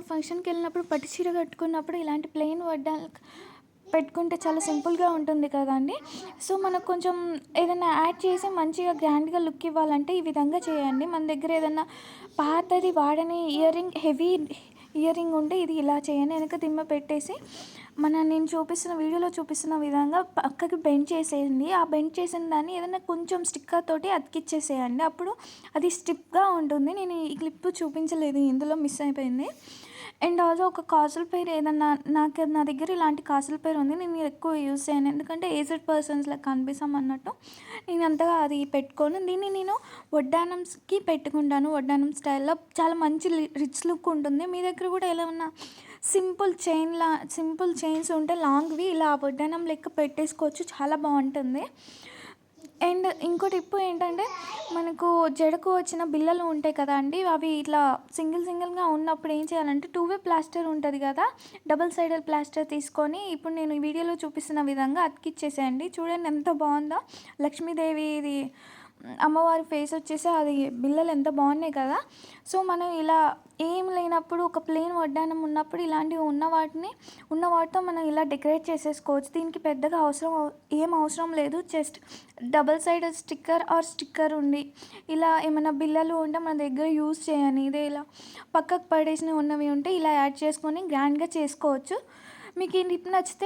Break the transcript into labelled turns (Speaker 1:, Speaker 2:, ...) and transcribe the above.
Speaker 1: ఏదైనా ఫంక్షన్‌కి వెళ్ళినప్పుడు పట్టు చీర కట్టుకున్నప్పుడు ఇలాంటి ప్లెయిన్ వడ్డాలు పెట్టుకుంటే చాలా సింపుల్‌గా ఉంటుంది కదండీ! సో, మనకు కొంచెం ఏదైనా యాడ్ చేసి మంచిగా గ్రాండ్‌గా లుక్ ఇవ్వాలంటే ఈ విధంగా చేయండి. మన దగ్గర ఏదన్నా పాతది వాడని హెవీ ఇయర్ రింగ్ ఉంటే ఇది ఇలా చేయండి. వెనక దిమ్మ పెట్టేసి నేను చూపిస్తున్న వీడియోలో చూపిస్తున్న విధంగా పక్కకి బెండ్ చేసేయండి. ఆ బెండ్ చేసిన దాన్ని ఏదైనా కొంచెం స్టిక్కర్ తోటి అతికిచ్చేసేయండి. అప్పుడు అది స్టిఫ్‌గా ఉంటుంది. నేను ఈ క్లిప్ చూపించలేదు. ఇందులో మిస్ అయిపోయింది. అండ్ ఆల్సో ఒక కాజల్ పెయిర్ ఏదన్నా నా దగ్గర ఇలాంటి కాజల్ పెయిర్ ఉంది. నేను ఎక్కువ యూజ్ చేయను. ఎందుకంటే ఏజ్డ్ పర్సన్స్ లెక్క కనిపిస్తాం అన్నట్టు నేను అంతగా అది పెట్టుకోను. దీన్ని నేను వడ్డానంకి పెట్టుకుంటాను. వడ్డానం స్టైల్‌లో చాలా మంచి రిచ్ లుక్ ఉంటుంది. మీ దగ్గర కూడా ఎలా ఉన్నా సింపుల్ చైన్స్ ఉంటే లాంగ్‌వి ఇలా వడ్డానం లెక్క పెట్టేసుకోవచ్చు. చాలా బావుంటుంది. అండ్ ఇంకో టిప్ ఏంటంటే, మనకు జడకు వచ్చిన బిళ్ళలు ఉంటాయి కదా అండీ! అవి ఇట్లా సింగిల్‌గా ఉన్నప్పుడు ఏం చేయాలంటే, టూ వే ప్లాస్టర్ ఉంటది గదా! డబుల్ సైడెడ్ ప్లాస్టర్ తీసుకొని, ఇప్పుడు నేను ఈ వీడియోలో చూపిస్తున్న విధంగా అతికిచ్చేసేయండి. చూడండి ఎంత బావుందో! లక్ష్మీదేవిది అమ్మవారి ఫేస్ వచ్చేసి అది బిళ్ళలు ఎంత బాగున్నాయి కదా! సో, మనం ఇలా ఏం లేనప్పుడు ఒక ప్లెయిన్ వడ్డానం ఉన్నప్పుడు ఇలాంటివి ఉన్న వాటితో మనం ఇలా డెకరేట్ చేసేసుకోవచ్చు. దీనికి పెద్దగా ఏం అవసరం లేదు. జస్ట్ డబుల్ సైడెడ్ స్టిక్కర్ ఉండి, ఇలా ఏమైనా బిళ్ళలు ఉంటే మన దగ్గర యూజ్ చేయని, ఇదే ఇలా పక్కకు పడేసినవి ఉన్నవి ఉంటే ఇలా యాడ్ చేసుకొని గ్రాండ్‌గా చేసుకోవచ్చు. మీకు ఈ టిప్ నచ్చితే